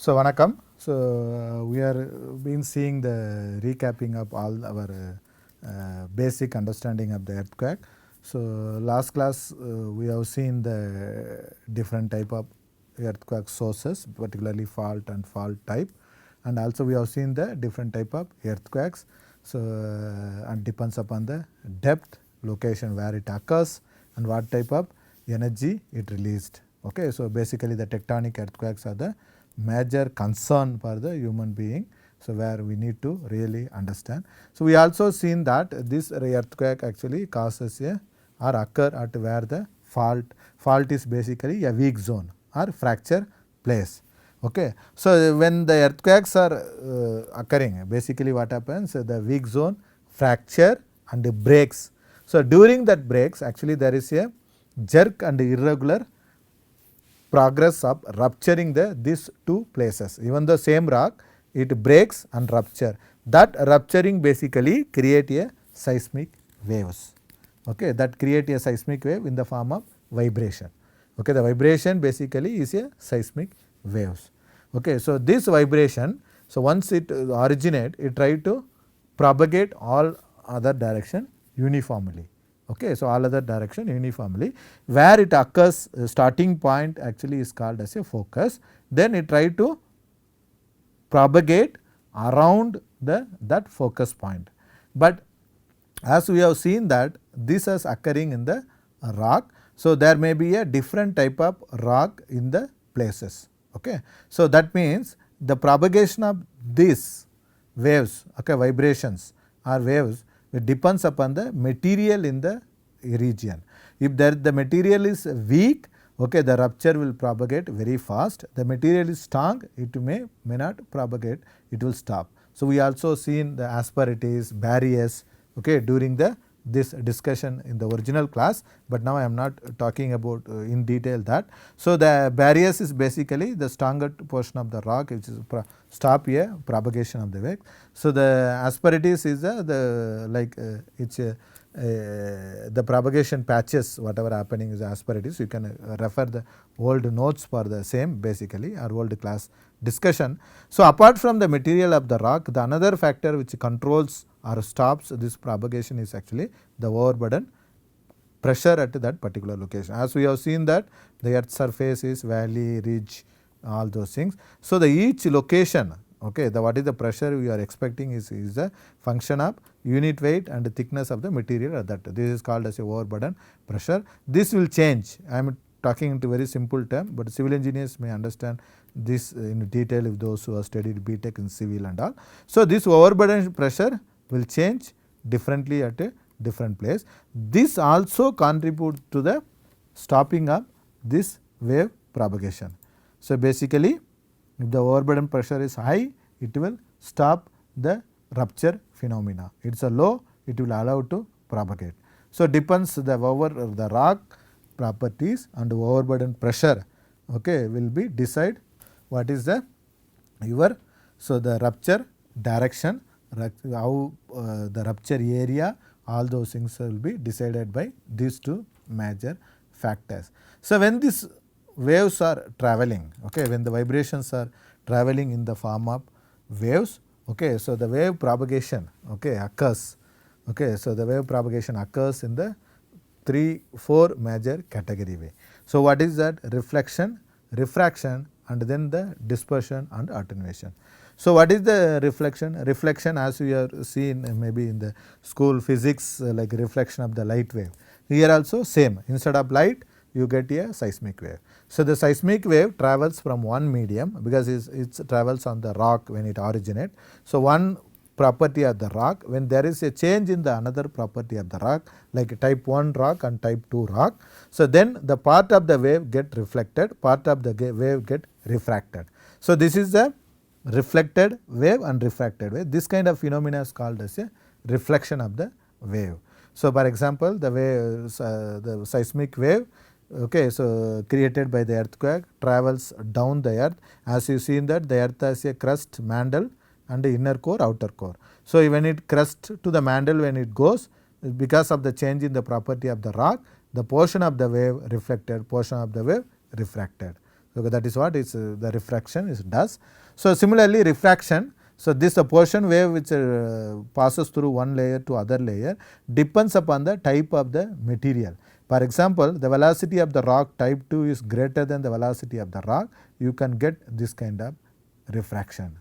So, Vanakkam. So, we are been seeing the recapping of all our basic understanding of the earthquake. So, last class we have seen the different type of earthquake sources, particularly fault and fault type, and also we have seen the different type of earthquakes. So, and depends upon the depth, location where it occurs, and what type of energy it released. Okay, so basically the tectonic earthquakes are the major concern for the human being. So, where we need to really understand. So, we also seen that this earthquake actually causes a or occur at where the fault is basically a weak zone or fracture place. Okay. So, when the earthquakes are occurring, basically what happens, the weak zone fracture and breaks. So, during that breaks actually there is a jerk and irregular progress of rupturing these two places. Even the same rock, it breaks and rupture. That rupturing basically create a seismic waves. Okay, that create a seismic wave in the form of vibration. Okay, the vibration basically is a seismic waves. Okay, so this vibration, so once it originate, it try to propagate all other direction uniformly. Okay, so all other direction uniformly, where it occurs starting point actually is called as a focus, then it try to propagate around that focus point. But as we have seen that this is occurring in the rock, so there may be a different type of rock in the places. Okay. So, that means the propagation of these waves, okay, vibrations or waves, it depends upon the material in the region. If the material is weak, okay, the rupture will propagate very fast. The material is strong, it may not propagate, it will stop. So, we also seen the asperities, barriers, okay, during this discussion in the original class, but now I am not talking about in detail that. So, the barriers is basically the stronger portion of the rock which is stop a propagation of the wave. So, the asperities is the propagation patches whatever happening is asperities. You can refer the old notes for the same basically or old class discussion. So, apart from the material of the rock, the another factor which controls or stops this propagation is actually the overburden pressure at that particular location. As we have seen that the earth surface is valley, ridge, all those things. So, the each location, okay, what is the pressure we are expecting is the function of unit weight and the thickness of the material at that. This is called as a overburden pressure. This will change. I am talking into very simple term, but civil engineers may understand this in detail if those who have studied BTech in civil and all. So, this overburden pressure will change differently at a different place. This also contributes to the stopping of this wave propagation. So, basically if the overburden pressure is high, it will stop the rupture phenomena. It is a low, it will allow to propagate. So, depends the rock properties and overburden pressure, okay, will be decide what is the so the rupture direction, how the rupture area, all those things will be decided by these two major factors. So, when these waves are traveling, okay, when the vibrations are traveling in the form of waves, okay, so the wave propagation, okay, occurs. Okay, so, the wave propagation occurs in the 3-4 major category way. So, what is that? Reflection, refraction and then the dispersion and attenuation. So, what is the reflection? Reflection, as we have seen maybe in the school physics like reflection of the light wave. Here also same, instead of light you get a seismic wave. So, the seismic wave travels from one medium because it travels on the rock when it originates. So, one property of the rock, when there is a change in the another property of the rock like type 1 rock and type 2 rock. So, then the part of the wave get reflected, part of the wave get refracted. So, this is the reflected wave and refracted wave. This kind of phenomena is called as a reflection of the wave. So, for example, the wave, the seismic wave, okay, so created by the earthquake travels down the earth. As you see in that the earth has a crust, mantle and inner core, outer core. So, when it crust to the mantle, when it goes, because of the change in the property of the rock, the portion of the wave reflected, portion of the wave refracted. So, that is what is the refraction is does. So, similarly refraction. So, this a portion wave which passes through one layer to other layer depends upon the type of the material. For example, the velocity of the rock type 2 is greater than the velocity of the rock, you can get this kind of refraction.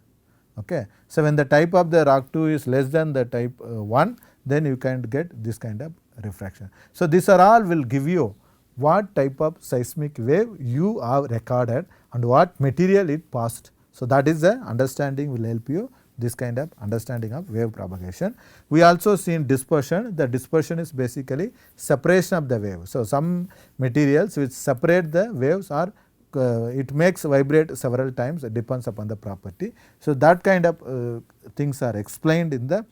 Okay. So, when the type of the rock 2 is less than the type 1, then you can get this kind of refraction. So, these are all will give you what type of seismic wave you have recorded and what material it passed. So, that is the understanding will help you this kind of understanding of wave propagation. We also seen dispersion. The dispersion is basically separation of the wave. So, some materials which separate the waves are it makes vibrate several times, it depends upon the property. So, that kind of things are explained in the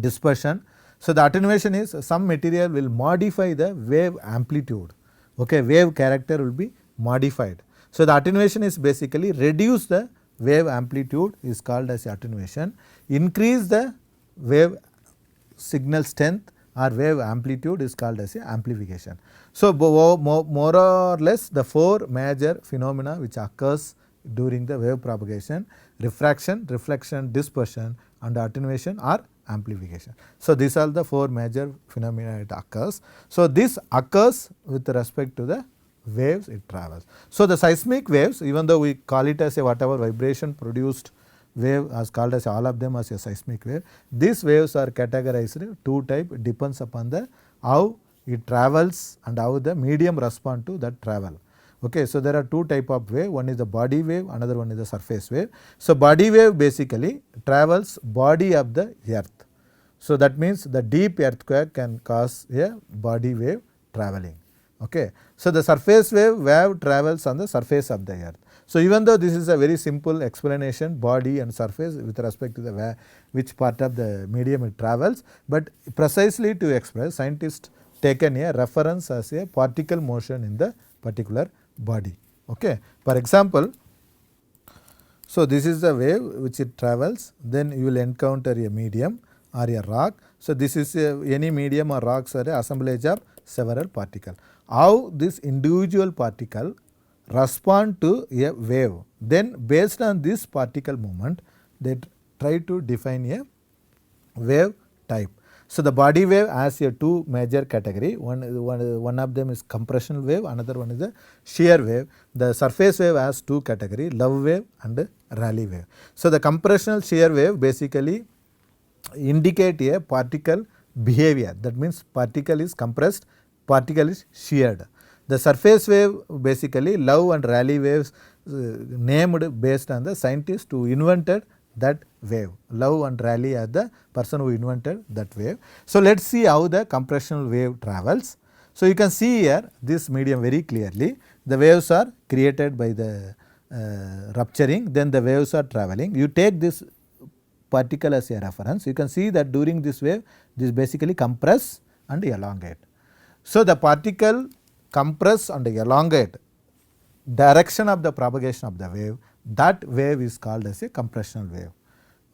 dispersion. So, the attenuation is some material will modify the wave amplitude, okay, wave character will be modified. So, the attenuation is basically reduce the wave amplitude is called as attenuation, increase the wave signal strength or wave amplitude is called as amplification. So, more or less the four major phenomena which occurs during the wave propagation: refraction, reflection, dispersion and attenuation or amplification. So, these are the four major phenomena it occurs. So, this occurs with respect to the waves it travels. So, the seismic waves, even though we call it as a whatever vibration produced wave as called as all of them as a seismic wave, these waves are categorized two type, depends upon the how it travels and how the medium respond to that travel. Okay. So, there are two type of wave, one is the body wave, another one is the surface wave. So, body wave basically travels body of the earth. So, that means the deep earthquake can cause a body wave traveling. Okay. So, the surface wave travels on the surface of the earth. So, even though this is a very simple explanation, body and surface with respect to the which part of the medium it travels, but precisely to express, scientists taken a reference as a particle motion in the particular body. Okay. For example, so this is the wave which it travels, then you will encounter a medium or a rock. So, this is any medium or rocks are a assemblage of several particles. How this individual particle respond to a wave, then based on this particle movement they try to define a wave type. So, the body wave has a two major category, one of them is compressional wave, another one is a shear wave. The surface wave has two category, love wave and Rayleigh wave. So, the compressional shear wave basically indicate a particle behavior, that means particle is compressed, particle is sheared. The surface wave basically love and Rayleigh waves named based on the scientist who invented that wave. Love and Rayleigh are the person who invented that wave. So, let us see how the compressional wave travels. So, you can see here this medium very clearly, the waves are created by the rupturing, then the waves are traveling. You take this particle as a reference, you can see that during this wave this basically compress and elongate. So, the particle compress and elongate, direction of the propagation of the wave, that wave is called as a compressional wave.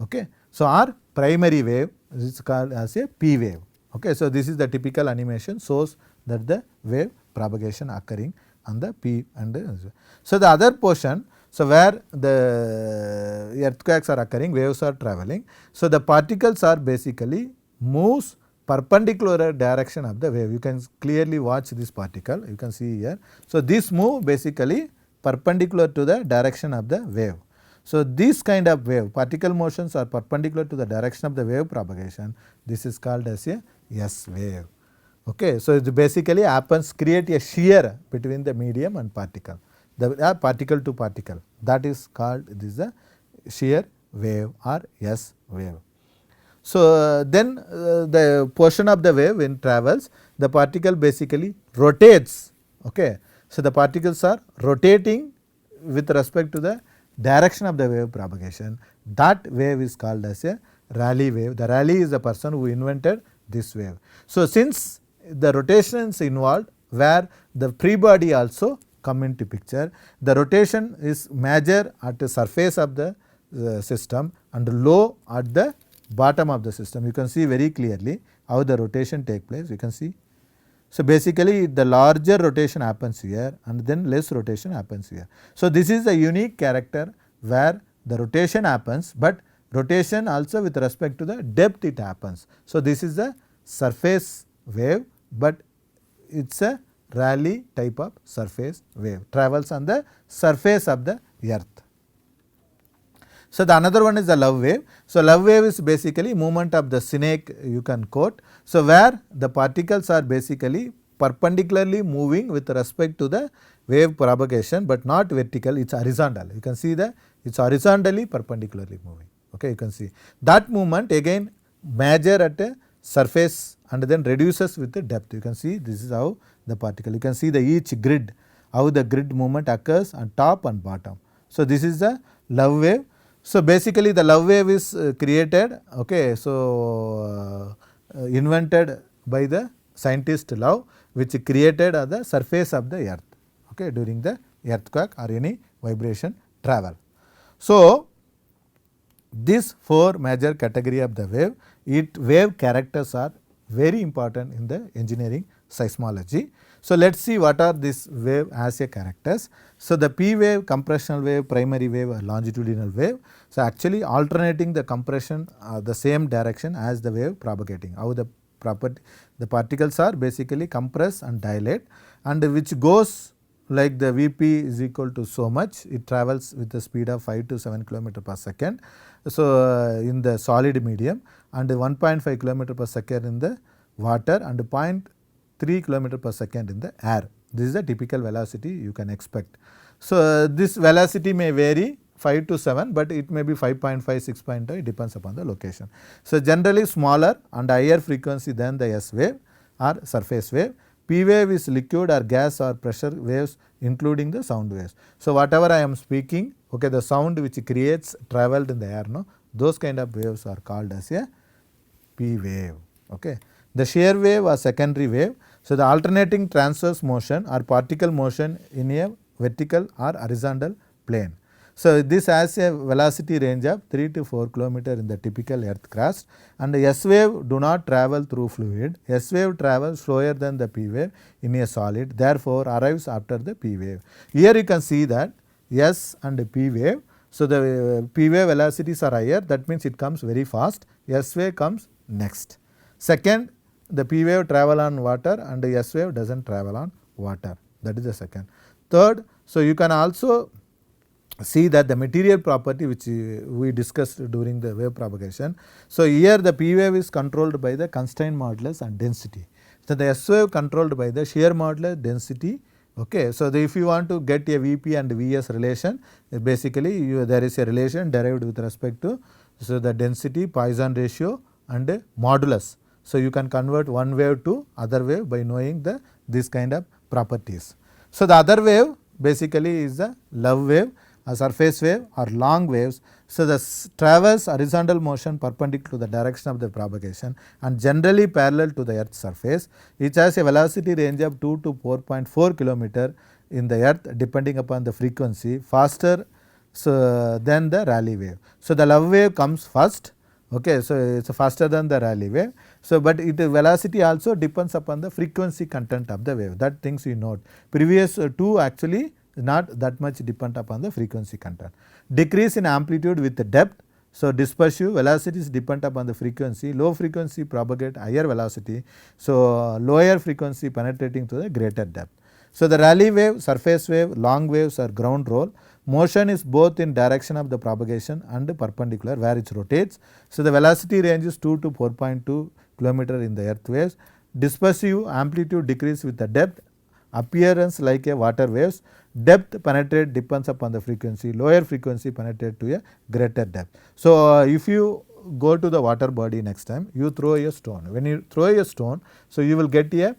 Okay. So, our primary wave is called as a P wave. Okay. So, this is the typical animation shows that the wave propagation occurring on the P and so the other portion. So, where the earthquakes are occurring, waves are traveling. So, the particles are basically moves perpendicular direction of the wave. You can clearly watch this particle, you can see here. So, this move basically perpendicular to the direction of the wave. So, this kind of wave, particle motions are perpendicular to the direction of the wave propagation. This is called as a S wave. Okay. So, it basically happens, create a shear between the medium and particle. The particle to particle, that is called, this is a shear wave or S wave. So, then the portion of the wave when travels, the particle basically rotates. Okay. So, the particles are rotating with respect to the direction of the wave propagation. That wave is called as a Rayleigh wave. The Rayleigh is the person who invented this wave. So, since the rotation is involved, where the free body also come into picture, the rotation is major at the surface of the system and low at the bottom of the system. You can see very clearly how the rotation take place. You can see So, basically the larger rotation happens here and then less rotation happens here. So, this is a unique character where the rotation happens, but rotation also with respect to the depth it happens. So, this is a surface wave, but it is a Rayleigh type of surface wave, travels on the surface of the earth. So, the another one is the love wave. So, love wave is basically movement of the snake, you can quote. So, where the particles are basically perpendicularly moving with respect to the wave propagation, but not vertical, it is horizontal. You can see that it is horizontally perpendicularly moving. Okay, you can see that movement again major at a surface and then reduces with the depth. You can see this is how the particle, you can see the each grid, how the grid movement occurs on top and bottom. So, this is the love wave. So, basically the love wave is created, okay, so invented by the scientist Love, which created at the surface of the earth, okay, during the earthquake or any vibration travel. So, these four major category of the wave characters are very important in the engineering seismology. So, let us see what are these wave as a characters. So, the P wave, compressional wave, primary wave or longitudinal wave. So, actually alternating the compression the same direction as the wave propagating. How the particles are basically compress and dilate, and which goes like the Vp is equal to so much, it travels with the speed of 5 to 7 km per second. So, in the solid medium, and 1.5 km per second in the water and 0.3 km per second in the air. This is the typical velocity you can expect. So, this velocity may vary 5 to 7, but it may be 5.5, 6.5, it depends upon the location. So, generally smaller and higher frequency than the S wave or surface wave. P wave is liquid or gas or pressure waves including the sound waves. So, whatever I am speaking, okay, the sound which creates traveled in the air, no, those kind of waves are called as a P wave. Okay. The shear wave or secondary wave. So, the alternating transverse motion or particle motion in a vertical or horizontal plane. So, this has a velocity range of 3 to 4 km in the typical earth crust, and the S wave do not travel through fluid. S wave travels slower than the P wave in a solid, therefore arrives after the P wave. Here you can see that S and P wave. So, the P wave velocities are higher, that means it comes very fast, S wave comes next. Second, the P wave travel on water and the S wave does not travel on water, that is the second. Third, so you can also see that the material property which we discussed during the wave propagation. So, here the P wave is controlled by the constraint modulus and density. So, the S wave controlled by the shear modulus, density. Okay. So, if you want to get a Vp and Vs relation, basically there is a relation derived with respect to the density, Poisson ratio and modulus. So, you can convert one wave to other wave by knowing this kind of properties. So, the other wave basically is the love wave, a surface wave or long waves. So, the travels horizontal motion perpendicular to the direction of the propagation and generally parallel to the earth's surface. It has a velocity range of 2 to 4.4 km in the earth depending upon the frequency, faster than the Rayleigh wave. So, the love wave comes first. Okay, so it is faster than the Rayleigh wave. So, but its velocity also depends upon the frequency content of the wave, that things you note. Previous two actually not that much depend upon the frequency content. Decrease in amplitude with the depth. So, dispersive velocities depend upon the frequency, low frequency propagate higher velocity. So, lower frequency penetrating to the greater depth. So, the Rayleigh wave, surface wave, long waves are ground roll. Motion is both in direction of the propagation and perpendicular where it rotates. So, the velocity range is 2 to 4.2 km in the earth waves. Dispersive amplitude decrease with the depth, appearance like a water waves. Depth penetrate depends upon the frequency, lower frequency penetrate to a greater depth. So, if you go to the water body next time, you throw a stone. When you throw a stone, so you will get a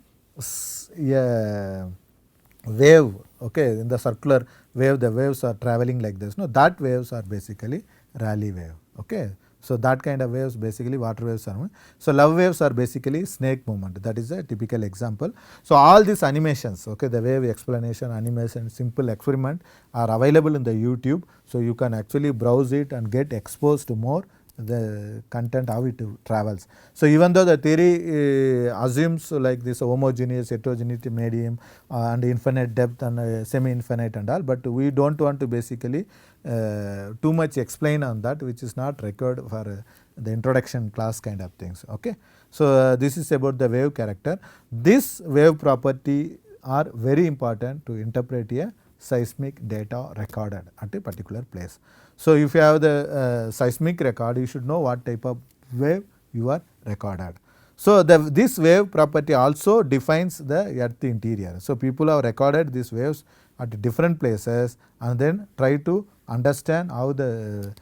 wave, okay, in the circular wave, the waves are traveling like this. No, that waves are basically Rayleigh wave. Okay. So, that kind of waves basically water waves are. So, love waves are basically snake movement, that is a typical example. So, all these animations, okay, the wave explanation, animation, simple experiment are available in the YouTube. So, you can actually browse it and get exposed to more the content, how it travels. So even though the theory assumes like this homogeneous heterogeneity medium and infinite depth and semi-infinite and all, but we don't want to basically too much explain on that, which is not required for the introduction class kind of things. Okay. So this is about the wave character. This wave property are very important to interpret a seismic data recorded at a particular place. So if you have the seismic record, you should know what type of wave you are recorded. So this wave property also defines the earth interior. So people have recorded these waves at different places and then try to understand how the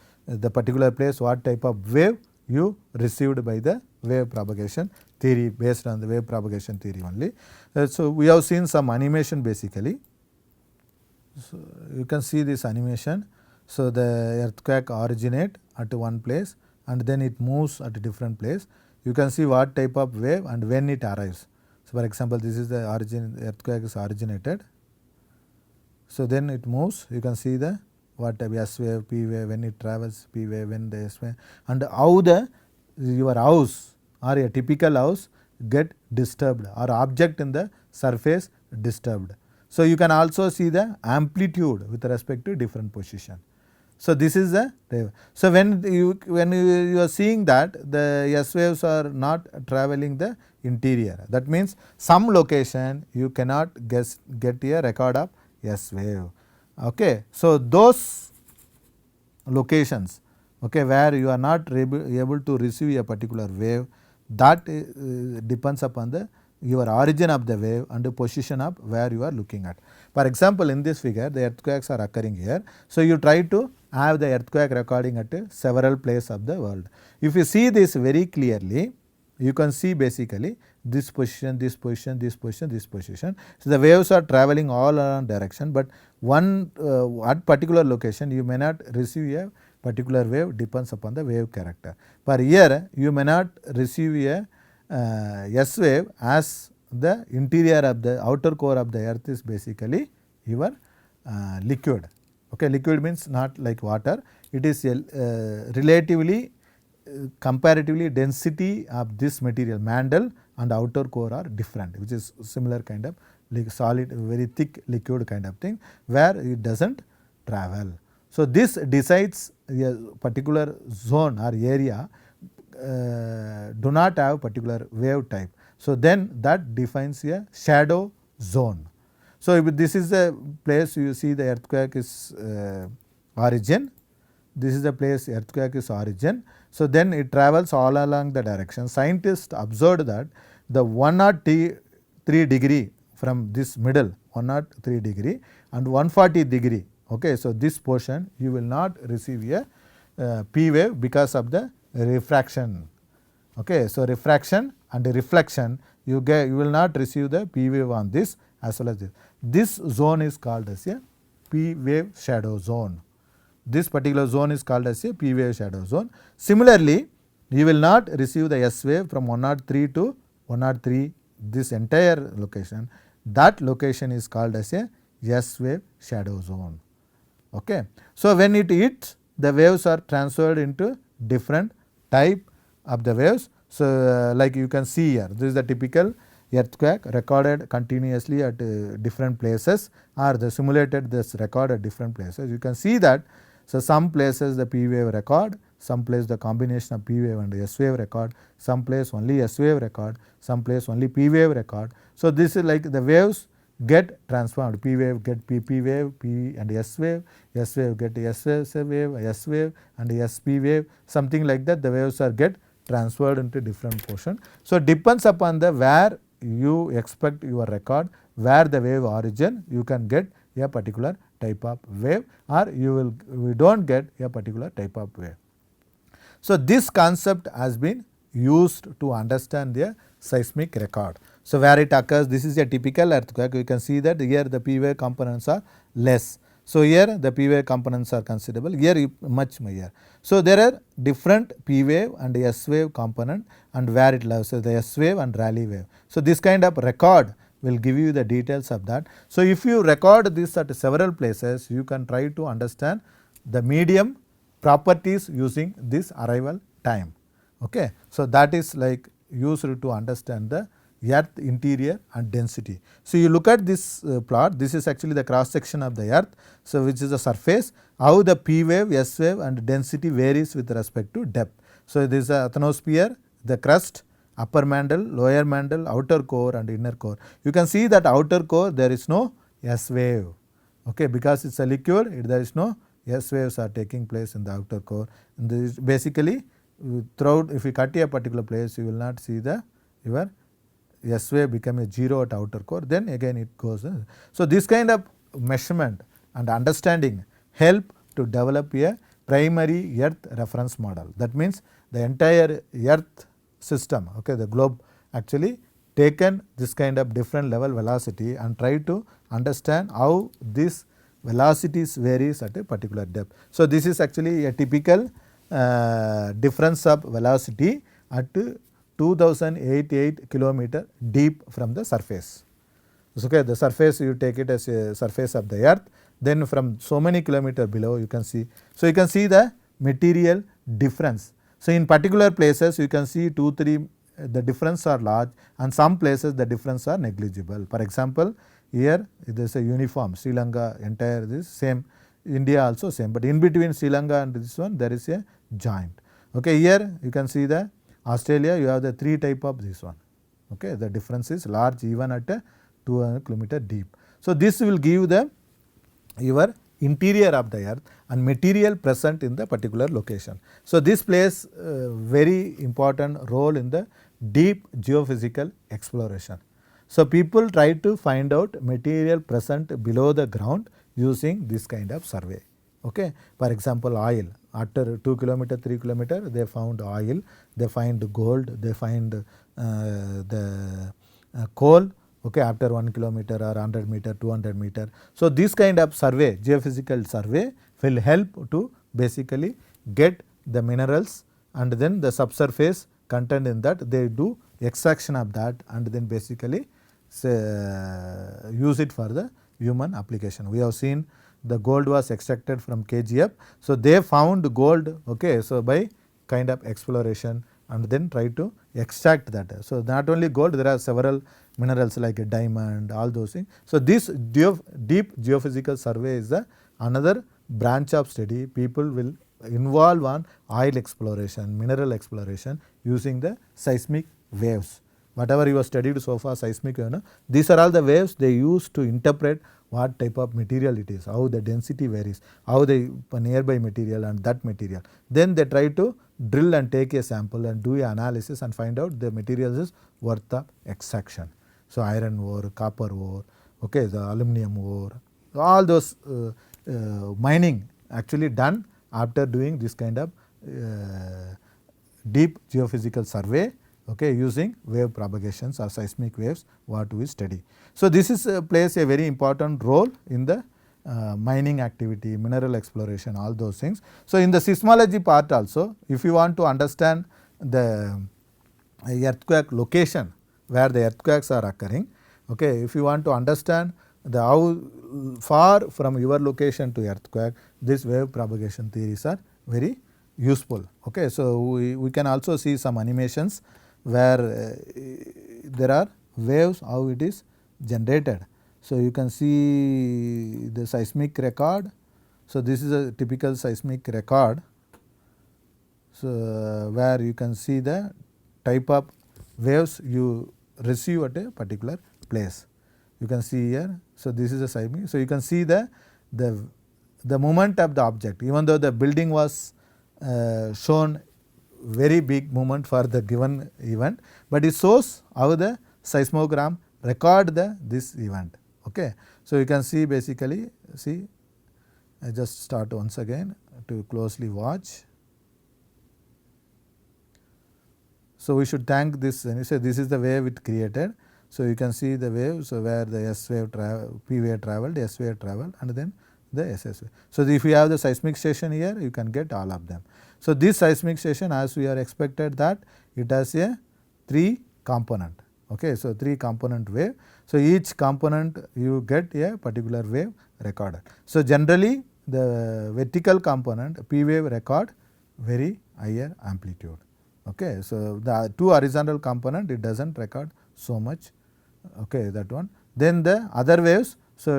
particular place, what type of wave you received by the wave propagation theory, based on the wave propagation theory only. So we have seen some animation basically. So you can see this animation. So the earthquake originate at one place and then it moves at a different place. You can see what type of wave and when it arrives. So for example, this is the origin, earthquake is originated. So then it moves, you can see the what type, S wave, P wave, when it travels, P wave, when the S wave, and how your house or a typical house get disturbed or object in the surface disturbed. So you can also see the amplitude with respect to different position. So this is the wave. So when you are seeing that the S waves are not traveling the interior, that means some location you cannot get a record of S wave. Okay. So those locations, okay, where you are not able to receive a particular wave, that depends upon the your origin of the wave and the position of where you are looking at. For example, in this figure the earthquakes are occurring here. So you try to have the earthquake recording at several places of the world. If you see this very clearly, you can see basically this position, this position, this position, this position. So the waves are traveling all around direction, but one at particular location you may not receive a particular wave, depends upon the wave character. For here you may not receive a S wave as the interior of the outer core of the earth is basically your liquid. Okay, liquid means not like water, it is relatively comparatively density of this material mantle and outer core are different, which is similar kind of like solid, very thick liquid kind of thing where it does not travel. So this decides a particular zone or area do not have particular wave type. So then that defines a shadow zone. So if this is the place you see the earthquake is origin, this is the place earthquake is origin. So then it travels all along the direction. Scientists observed that the 103 degree from this middle 103 degree and 140 degree. Okay, so this portion you will not receive a P wave because of the refraction. Okay, so refraction and reflection you will not receive the P wave on this as well as this. This zone is called as a P wave shadow zone. This particular zone is called as a P wave shadow zone. Similarly, you will not receive the S wave from 103 to 103, this entire location. That location is called as a S wave shadow zone. Okay. So when it hits, the waves are transferred into different type of the waves. So like you can see here, this is the typical earthquake recorded continuously at different places, or the simulated this record at different places. You can see that. So some places the P wave record, some place the combination of P wave and S wave record, some place only S wave record, some place only P wave record. So this is like the waves get transformed, P wave get P wave, P and S wave get S wave, S wave and SP wave, something like that. The waves are get transferred into different portion. So depends upon the where you expect your record, where the wave origin, you can get a particular type of wave, or we don't get a particular type of wave. So this concept has been used to understand the seismic record. So where it occurs, this is a typical earthquake. You can see that here the P wave components are less. So here the P wave components are considerable, here much more. So there are different P wave and S wave component and where it lies. So the S wave and Rayleigh wave. So this kind of record will give you the details of that. So if you record this at several places, you can try to understand the medium properties using this arrival time. Okay. So, that is like used to understand the earth interior and density. So, you look at this plot, this is actually the cross section of the earth. So, which is the surface, how the P wave, S wave and density varies with respect to depth. So, this is the atmosphere, the crust, upper mantle, lower mantle, outer core and inner core. You can see that outer core there is no S wave, okay, because it is a liquid, there is no S waves are taking place in the outer core. And this is basically throughout, if you cut a particular place, you will not see the your S wave become a 0 at outer core, then again it goes. So, this kind of measurement and understanding help to develop a primary earth reference model. That means the entire earth system, okay, the globe actually taken this kind of different level velocity and try to understand how this velocities varies at a particular depth. So, this is actually a typical difference of velocity at 2088 kilometer deep from the surface. Okay, the surface you take it as a surface of the earth, then from so many kilometer below you can see. So, you can see the material difference. So, in particular places you can see 2-3 the difference are large and some places the difference are negligible. For example, here there is a uniform Sri Lanka entire this same, India also same, but in between Sri Lanka and this one there is a joint. Okay, here you can see the Australia, you have the 3 type of this one. Okay, the difference is large even at a 200 kilometer deep. So, this will give the your interior of the earth and material present in the particular location. So, this plays very important role in the deep geophysical exploration. So, people try to find out material present below the ground using this kind of survey. Okay. For example, oil, after 2 kilometer, 3 kilometer they found oil, they find gold, they find the coal, okay, after 1 kilometer or 100 meter, 200 meter. So, this kind of survey, geophysical survey will help to basically get the minerals and then the subsurface content in that, they do extraction of that and then basically use it for the human application. We have seen the gold was extracted from KGF. So, they found gold, okay, so by kind of exploration and then try to extract that. So, not only gold, there are several minerals like a diamond, all those things. So, this deep geophysical survey is another branch of study. People will involve on oil exploration, mineral exploration using the seismic waves. Whatever you have studied so far, seismic, these are all the waves they use to interpret what type of material it is, how the density varies, how the nearby material and that material. Then they try to drill and take a sample and do an analysis and find out the materials is worth of extraction. So, iron ore, copper ore, okay, the aluminum ore, all those mining actually done after doing this kind of deep geophysical survey, okay, using wave propagations or seismic waves what we study. So, this is plays a very important role in the mining activity, mineral exploration, all those things. So, in the seismology part also, if you want to understand the earthquake location where the earthquakes are occurring, okay, if you want to understand the how far from your location to earthquake, this wave propagation theories are very useful. Okay. So, we can also see some animations where there are waves, how it is generated. So, you can see the seismic record. So, this is a typical seismic record. So, where you can see the type of waves you receive at a particular place. You can see here. So, this is a seismic. So, you can see the movement of the object, even though the building was shown very big movement for the given event, but it shows how the seismogram record this event. Okay. So, you can see basically, see, I just start once again to closely watch. So, we should thank this, and you say this is the wave it created. So, you can see the wave, so where the S wave P wave travelled, S wave travelled and then the SS wave. So, if you have the seismic station here, you can get all of them. So, this seismic station, as we are expected that it has a 3 component. Okay. So, 3 component wave. So, each component you get a particular wave recorded. So, generally the vertical component P wave record very higher amplitude. Okay. So, the two horizontal component it does not record so much, okay, that one. Then the other waves, so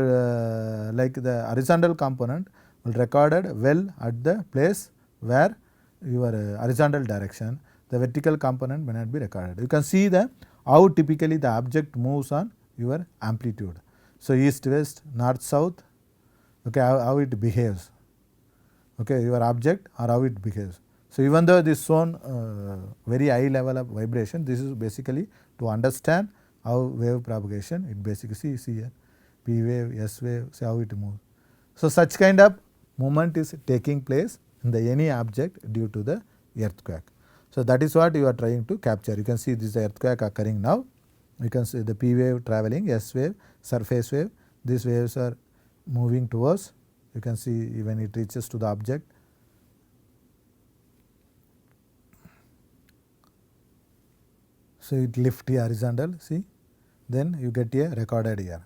like the horizontal component will recorded well at the place where your horizontal direction, the vertical component may not be recorded. You can see the how typically the object moves on your amplitude. So, east west, north south, okay, how it behaves, okay, your object or how it behaves. So, even though this shown very high level of vibration, this is basically to understand how wave propagation it basically see here P wave, S wave, see how it moves. So, such kind of movement is taking place in the any object due to the earthquake. So, that is what you are trying to capture. You can see this earthquake occurring now. You can see the P wave traveling, S wave, surface wave. These waves are moving towards. You can see when it reaches to the object. So, it lift the horizontal, see, then you get a recorded here.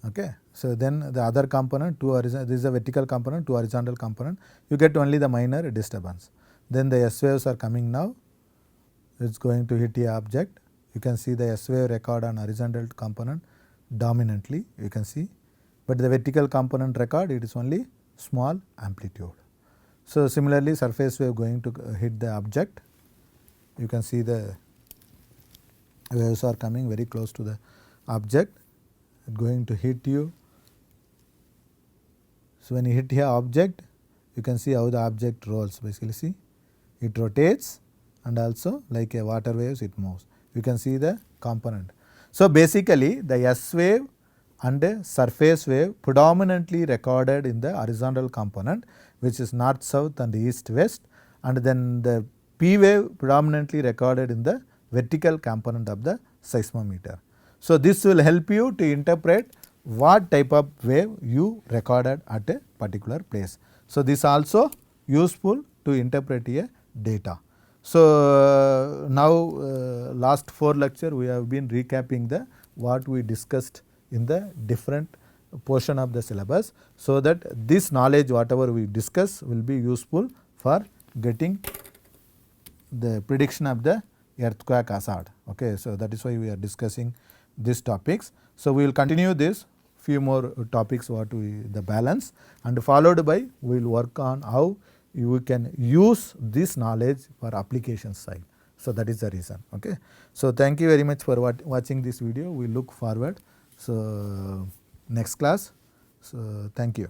Okay. So, then the other component, two horizontal, this is a vertical component, two horizontal component, you get only the minor disturbance. Then the S waves are coming now, it is going to hit a object. You can see the S wave record on horizontal component dominantly, you can see, but the vertical component record it is only small amplitude. So, similarly surface wave going to hit the object, you can see the waves are coming very close to the object, going to hit you. So, when you hit here object, you can see how the object rolls, basically see it rotates and also like a water waves it moves. You can see the component. So, basically the S wave and a surface wave predominantly recorded in the horizontal component, which is north south and east west, and then the P wave predominantly recorded in the vertical component of the seismometer. So, this will help you to interpret what type of wave you recorded at a particular place. So, this also useful to interpret a data. So, now last 4 lecture we have been recapping the what we discussed in the different portion of the syllabus. So, that this knowledge whatever we discuss will be useful for getting the prediction of the earthquake hazard. Okay. So, that is why we are discussing these topics. So, we will continue this few more topics what we the balance, and followed by we will work on how you can use this knowledge for application side. So, that is the reason. Okay. So, thank you very much for watching this video. We look forward. So, next class. So, thank you.